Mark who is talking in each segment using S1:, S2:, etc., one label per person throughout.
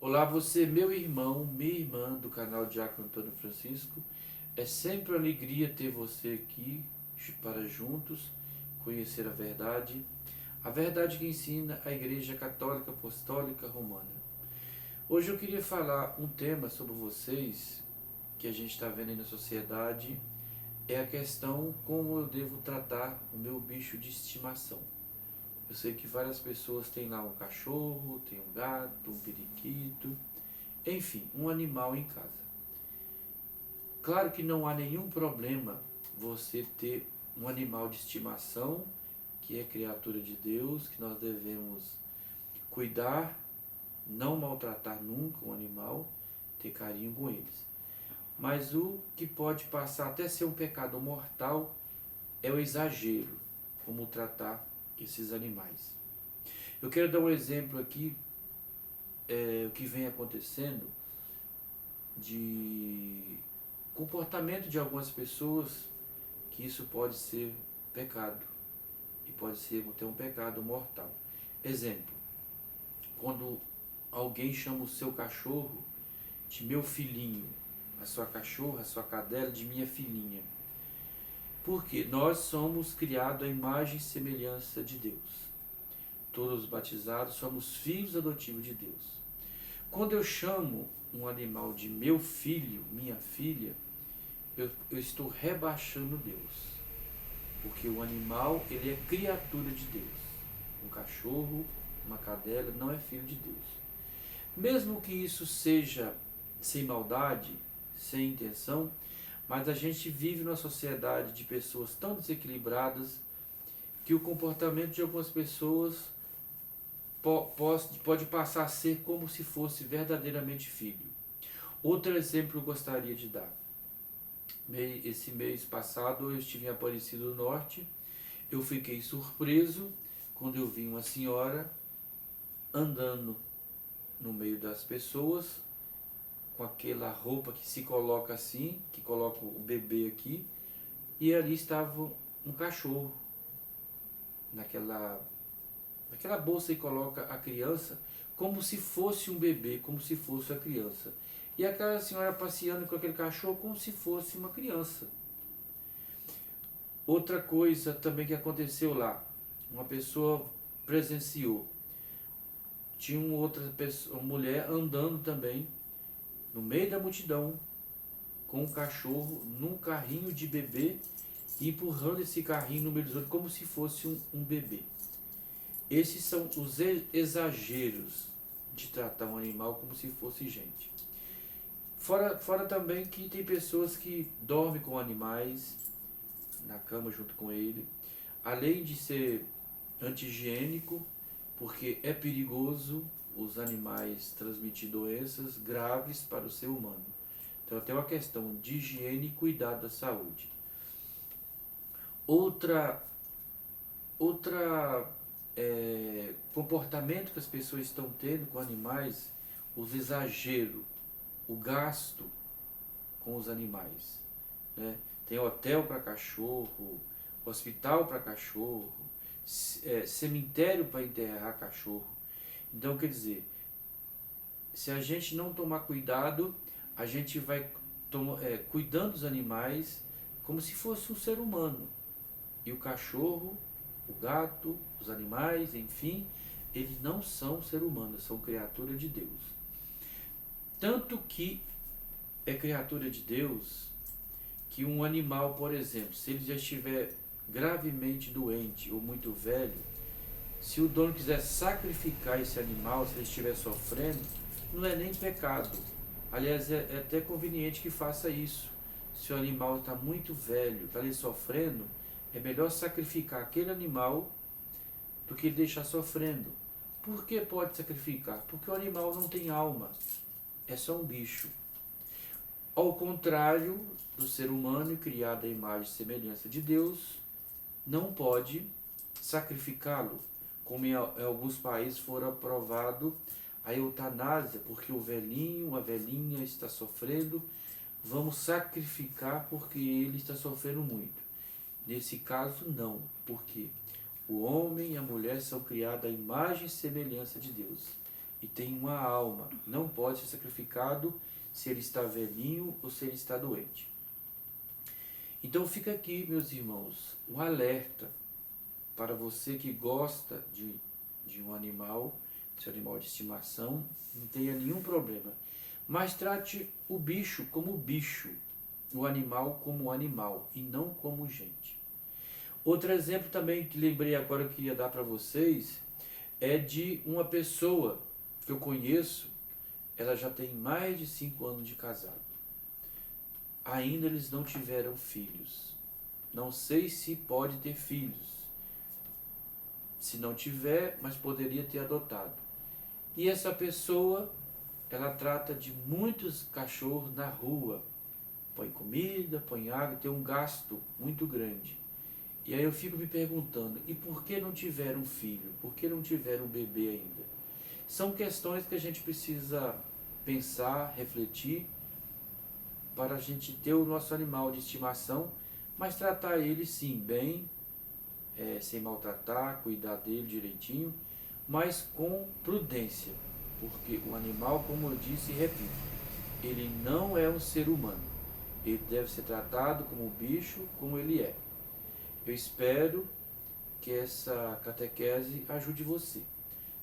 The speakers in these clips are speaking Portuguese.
S1: Olá, você, meu irmão, minha irmã do canal Diácono Antônio Francisco. É sempre uma alegria ter você aqui para juntos conhecer a verdade que ensina a Igreja Católica Apostólica Romana. Hoje eu queria falar um tema sobre vocês que a gente está vendo aí na sociedade, é a questão como eu devo tratar o meu bicho de estimação. Eu sei que várias pessoas têm lá um cachorro, tem um gato, um periquito, enfim, um animal em casa. Claro que não há nenhum problema você ter um animal de estimação, que é criatura de Deus, que nós devemos cuidar, não maltratar nunca o animal, ter carinho com eles. Mas o que pode passar até ser um pecado mortal é o exagero, como tratar esses animais. Eu quero dar um exemplo aqui, o que vem acontecendo de comportamento de algumas pessoas, que isso pode ser pecado e pode ser até um pecado mortal. Exemplo, quando alguém chama o seu cachorro de meu filhinho, a sua cachorra, a sua cadela de minha filhinha. Porque nós somos criados à imagem e semelhança de Deus. Todos os batizados somos filhos adotivos de Deus. Quando eu chamo um animal de meu filho, minha filha, eu estou rebaixando Deus. Porque o animal, ele é criatura de Deus. Um cachorro, uma cadela, não é filho de Deus. Mesmo que isso seja sem maldade, sem intenção, mas a gente vive numa sociedade de pessoas tão desequilibradas que o comportamento de algumas pessoas pode passar a ser como se fosse verdadeiramente filho. Outro exemplo que eu gostaria de dar. Esse mês passado eu estive em Aparecida do Norte. Eu fiquei surpreso quando eu vi uma senhora andando no meio das pessoas com aquela roupa que se coloca assim, que coloca o bebê aqui, e ali estava um cachorro naquela bolsa que coloca a criança, como se fosse um bebê, como se fosse a criança. E aquela senhora passeando com aquele cachorro como se fosse uma criança. Outra coisa também que aconteceu lá, uma pessoa presenciou, tinha uma outra pessoa, uma mulher andando também no meio da multidão com um cachorro num carrinho de bebê, empurrando esse carrinho no meio dos outros como se fosse um bebê. Esses são os exageros de tratar um animal como se fosse gente. Fora também que tem pessoas que dormem com animais na cama junto com ele, além de ser anti-higiênico, porque é perigoso os animais transmitir doenças graves para o ser humano. Então tem uma questão de higiene e cuidado da saúde. Outra comportamento que as pessoas estão tendo com animais, os exageros, o gasto com os animais, né? Tem hotel para cachorro, hospital para cachorro, cemitério para enterrar cachorro. Então, quer dizer, se a gente não tomar cuidado, a gente vai cuidando dos animais como se fosse um ser humano. E o cachorro, o gato, os animais, enfim, eles não são ser humanos, são criatura de Deus. Tanto que é criatura de Deus que um animal, por exemplo, se ele já estiver gravemente doente ou muito velho, se o dono quiser sacrificar esse animal, se ele estiver sofrendo, não é nem pecado. Aliás, é até conveniente que faça isso. Se o animal está muito velho, está ali sofrendo, é melhor sacrificar aquele animal do que ele deixar sofrendo. Por que pode sacrificar? Porque o animal não tem alma, é só um bicho. Ao contrário do ser humano, criado à imagem e semelhança de Deus, não pode sacrificá-lo, como em alguns países foram aprovado a eutanásia, porque o velhinho, a velhinha está sofrendo, vamos sacrificar porque ele está sofrendo muito. Nesse caso, não, porque o homem e a mulher são criados à imagem e semelhança de Deus e têm uma alma, não pode pode ser sacrificado se ele está velhinho ou se ele está doente. Então fica aqui, meus irmãos, um alerta para você que gosta de um animal, seu animal de estimação, não tenha nenhum problema. Mas trate o bicho como bicho, o animal como animal e não como gente. Outro exemplo também que lembrei agora que eu queria dar para vocês é de uma pessoa que eu conheço, ela já tem mais de 5 anos de casado. Ainda eles não tiveram filhos. Não sei se pode ter filhos. Se não tiver, mas poderia ter adotado. E essa pessoa, ela trata de muitos cachorros na rua. Põe comida, põe água, tem um gasto muito grande. E aí eu fico me perguntando, e por que não tiveram filho? Por que não tiveram um bebê ainda? São questões que a gente precisa pensar, refletir, para a gente ter o nosso animal de estimação, mas tratar ele sim, bem, sem maltratar, cuidar dele direitinho, mas com prudência, porque o animal, como eu disse e repito, ele não é um ser humano, ele deve ser tratado como bicho, como ele é. Eu espero que essa catequese ajude você.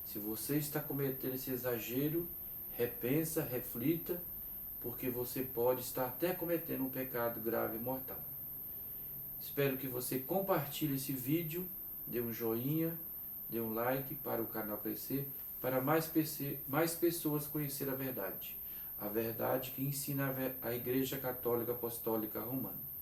S1: Se você está cometendo esse exagero, repensa, reflita, porque você pode estar até cometendo um pecado grave e mortal. Espero que você compartilhe esse vídeo, dê um joinha, dê um like para o canal crescer, para mais pessoas conhecer a verdade que ensina a Igreja Católica Apostólica Romana.